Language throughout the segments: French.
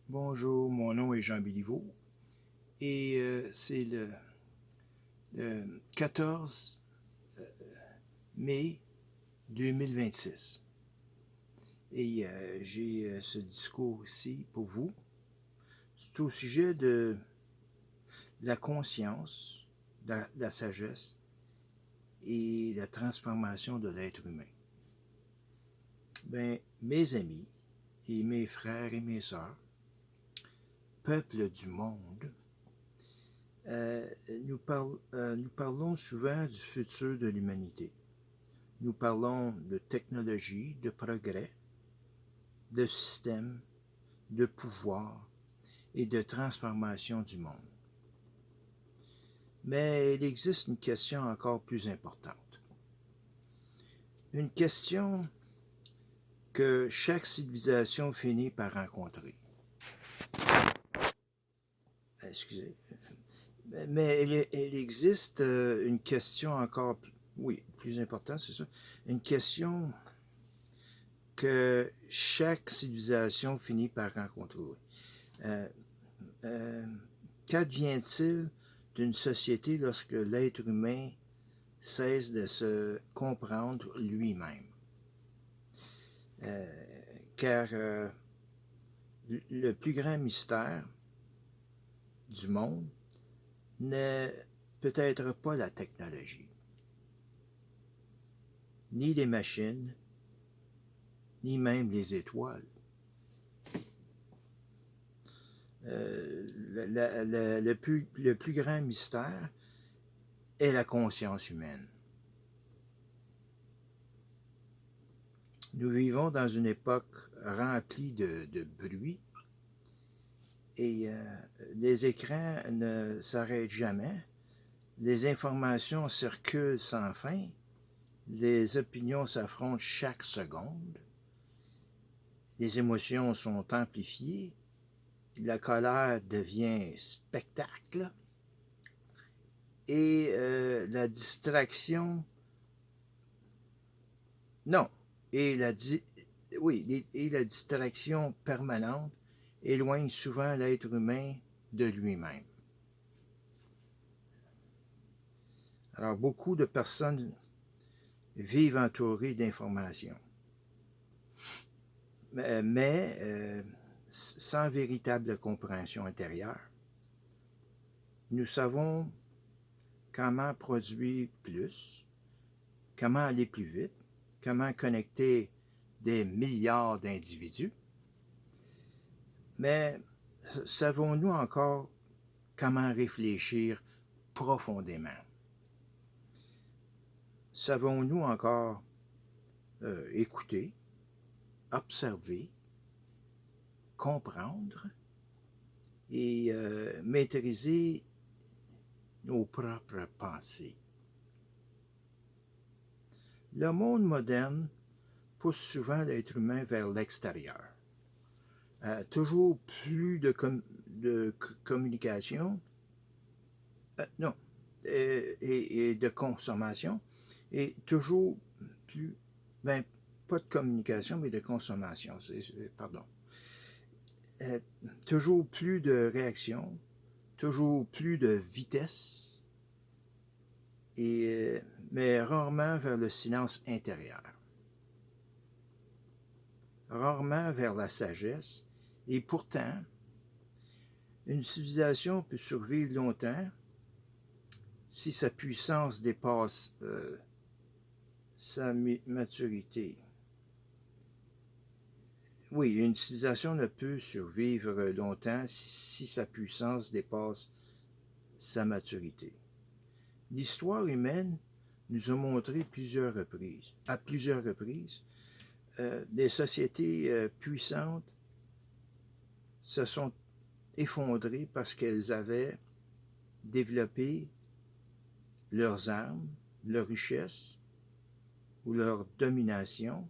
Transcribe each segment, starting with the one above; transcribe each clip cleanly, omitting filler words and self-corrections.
Bonjour, mon nom est Jean Béliveau et c'est le 14 mai 2026. Et j'ai ce discours ici pour vous. C'est au sujet de la conscience, de la sagesse et la transformation de l'être humain. Ben, mes amis et mes frères et mes sœurs, peuple du monde, nous parlons souvent du futur de l'humanité. Nous parlons de technologie, de progrès, de système, de pouvoir et de transformation du monde. Mais il existe une question encore plus importante. Une question que chaque civilisation finit par rencontrer. Excusez. Mais il existe une question encore, oui, plus importante, c'est ça. Une question que chaque civilisation finit par rencontrer. Euh, euh, Qu'advient-il d'une société lorsque l'être humain cesse de se comprendre lui-même? Car le plus grand mystère du monde n'est peut-être pas la technologie, ni les machines, ni même les étoiles. Le plus grand mystère est la conscience humaine. Nous vivons dans une époque remplie de bruit et les écrans ne s'arrêtent jamais. Les informations circulent sans fin. Les opinions s'affrontent chaque seconde. Les émotions sont amplifiées. La colère devient spectacle. Et la distraction... Non. Et la distraction permanente éloigne souvent l'être humain de lui-même. Alors, beaucoup de personnes vivent entourées d'informations, mais sans véritable compréhension intérieure. Nous savons comment produire plus, comment aller plus vite, comment connecter des milliards d'individus, mais savons-nous encore comment réfléchir profondément? Savons-nous encore écouter, observer, comprendre et maîtriser nos propres pensées? Le monde moderne pousse souvent l'être humain vers l'extérieur. Toujours plus de communication, non, et de consommation, et toujours plus, ben, pas de communication, mais de consommation, pardon. Toujours plus de réactions, toujours plus de vitesse, mais rarement vers le silence intérieur. Rarement vers la sagesse, et pourtant, une civilisation peut survivre longtemps si sa puissance dépasse sa maturité. Oui, une civilisation ne peut survivre longtemps si sa puissance dépasse sa maturité. L'histoire humaine nous a montré à plusieurs reprises, des sociétés puissantes se sont effondrées parce qu'elles avaient développé leurs armes, leur richesse ou leur domination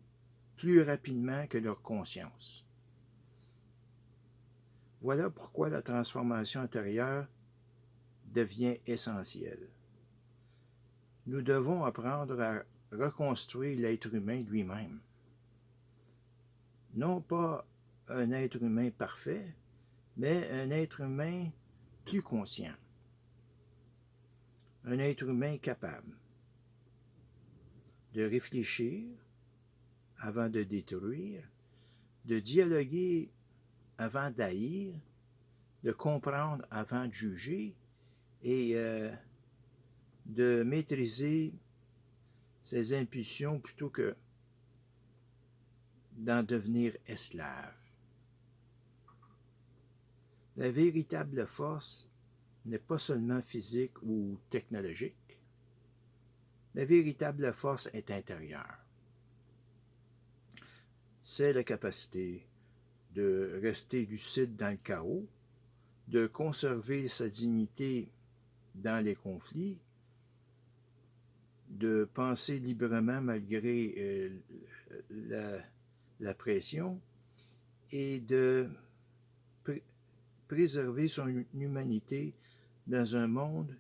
plus rapidement que leur conscience. Voilà pourquoi la transformation intérieure devient essentielle. Nous devons apprendre à reconstruire l'être humain lui-même. Non pas un être humain parfait, mais un être humain plus conscient, un être humain capable de réfléchir avant de détruire, de dialoguer avant d'haïr, de comprendre avant de juger et de maîtriser ses impulsions plutôt que d'en devenir esclave. La véritable force n'est pas seulement physique ou technologique. La véritable force est intérieure. C'est la capacité de rester lucide dans le chaos, de conserver sa dignité dans les conflits, de penser librement malgré la pression et de préserver son humanité dans un monde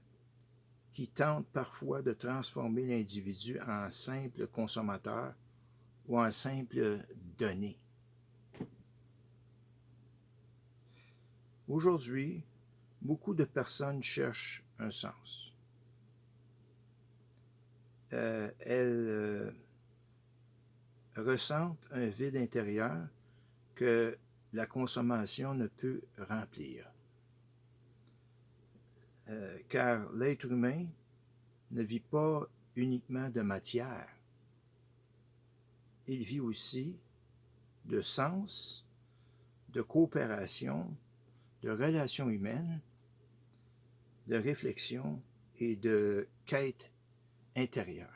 qui tente parfois de transformer l'individu en simple consommateur ou en simple donné. Aujourd'hui, beaucoup de personnes cherchent un sens. Elles ressentent un vide intérieur que la consommation ne peut remplir. Car l'être humain ne vit pas uniquement de matière. Il vit aussi de sens, de coopération, de relations humaines, de réflexion et de quête intérieure.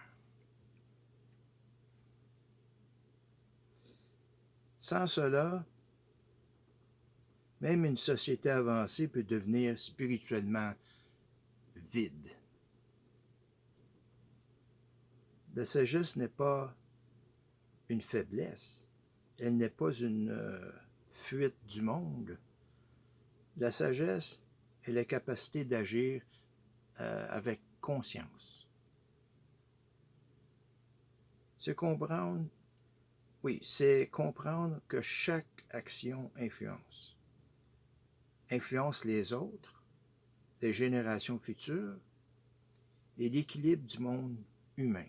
Sans cela, même une société avancée peut devenir spirituellement vide. La sagesse n'est pas une faiblesse, elle n'est pas une fuite du monde. La sagesse est la capacité d'agir avec conscience. C'est comprendre que chaque action influence les autres, les générations futures et l'équilibre du monde humain.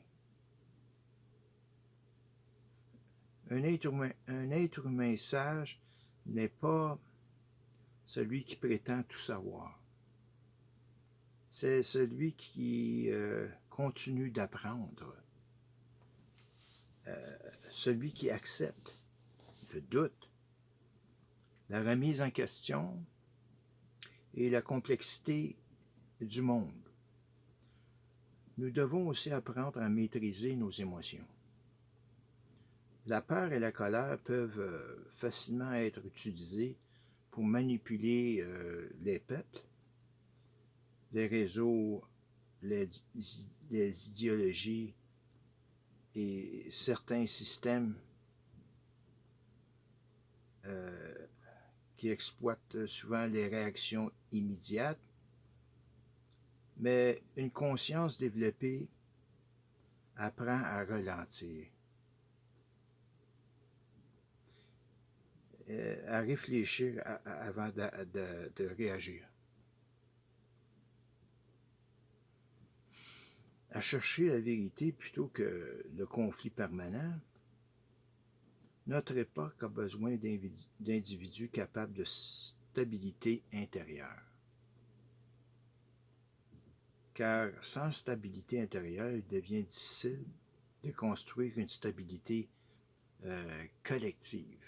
Un être humain sage n'est pas celui qui prétend tout savoir. C'est celui qui continue d'apprendre, celui qui accepte le doute, la remise en question et la complexité du monde. Nous devons aussi apprendre à maîtriser nos émotions. La peur et la colère peuvent facilement être utilisées pour manipuler les peuples, les réseaux, les idéologies et certains systèmes qui exploitent souvent les réactions immédiates, mais une conscience développée apprend à ralentir, à réfléchir avant de réagir, à chercher la vérité plutôt que le conflit permanent. Notre époque a besoin d'individus capables de stabilité intérieure. Car sans stabilité intérieure, il devient difficile de construire une stabilité collective.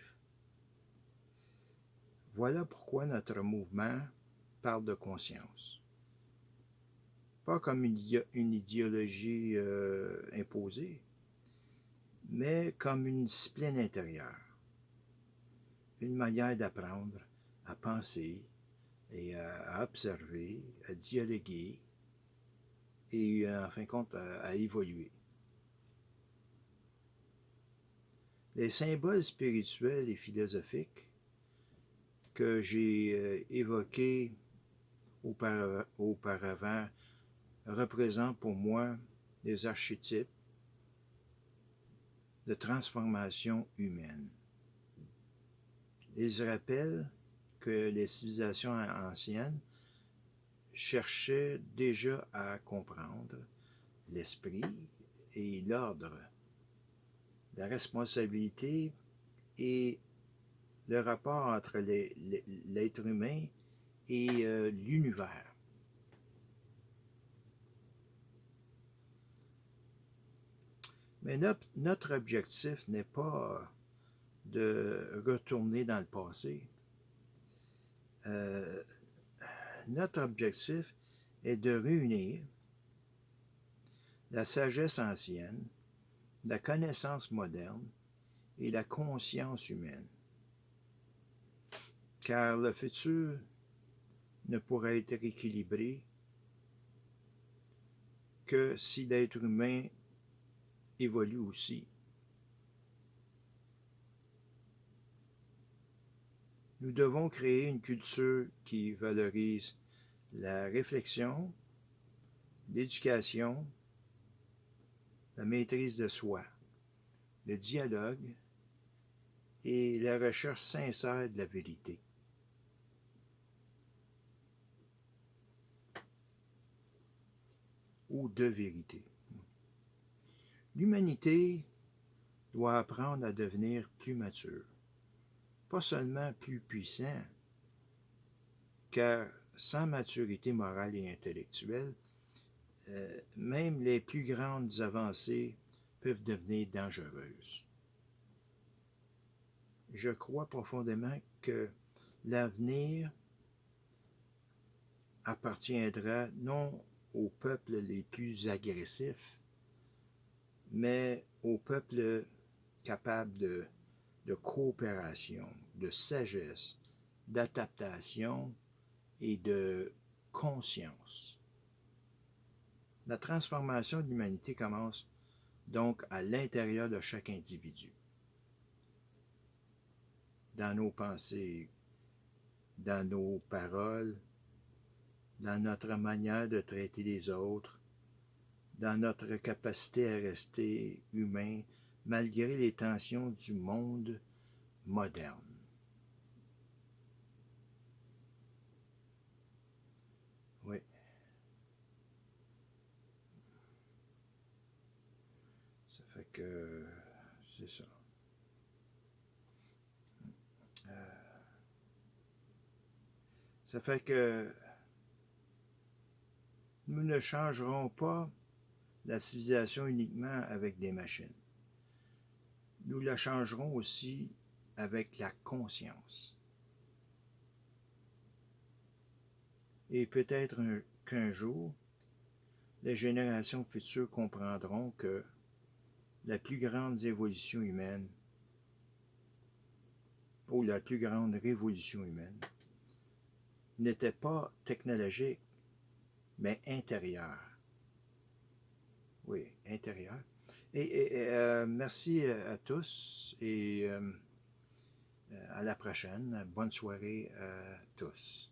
Voilà pourquoi notre mouvement parle de conscience. Pas comme une idéologie imposée, mais comme une discipline intérieure, une manière d'apprendre à penser et à observer, à dialoguer et en fin de compte à évoluer. Les symboles spirituels et philosophiques que j'ai évoqués auparavant représentent pour moi des archétypes de transformation humaine. Ils rappellent que les civilisations anciennes cherchaient déjà à comprendre l'esprit et l'ordre, la responsabilité et le rapport entre l'être humain et l'univers. Mais notre objectif n'est pas de retourner dans le passé. Notre objectif est de réunir la sagesse ancienne, la connaissance moderne et la conscience humaine. Car le futur ne pourra être équilibré que si l'être humain évolue aussi. Nous devons créer une culture qui valorise la réflexion, l'éducation, la maîtrise de soi, le dialogue et la recherche sincère de la vérité. Ou de vérité. L'humanité doit apprendre à devenir plus mature, pas seulement plus puissant, car sans maturité morale et intellectuelle, même les plus grandes avancées peuvent devenir dangereuses. Je crois profondément que l'avenir appartiendra non aux peuples les plus agressifs, mais aux peuples capables de coopération, de sagesse, d'adaptation et de conscience. La transformation de l'humanité commence donc à l'intérieur de chaque individu, dans nos pensées, dans nos paroles, dans notre manière de traiter les autres, dans notre capacité à rester humain malgré les tensions du monde moderne. Oui. Ça fait que c'est ça. Ça fait que nous ne changerons pas la civilisation uniquement avec des machines. Nous la changerons aussi avec la conscience. Et peut-être qu'un jour, les générations futures comprendront que la plus grande évolution humaine, ou la plus grande révolution humaine, n'était pas technologique, mais intérieure. Oui, intérieure. Merci à tous et à la prochaine. Bonne soirée à tous.